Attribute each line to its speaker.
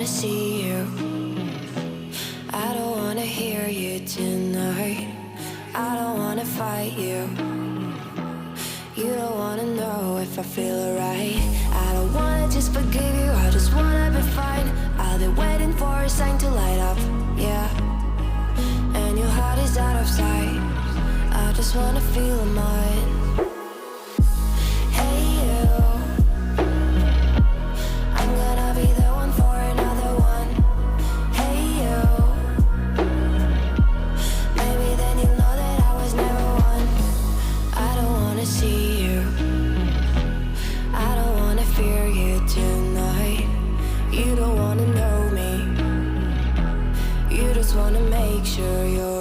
Speaker 1: wanna see you. I don't wanna hear you tonight. I don't wanna fight you. You don't wanna know if I feel alright. I don't wanna just forgive you, I just wanna be fine. I'll be waiting for a sign to light up, yeah. And your heart is out of sight. I just wanna feel mine. Hey you, I'm gonna be the one for another one. Hey you, maybe then you'll know that I was never one. I don't wanna see you, I don't wanna fear you tonight. You don't wanna know me, you just wanna make sure you're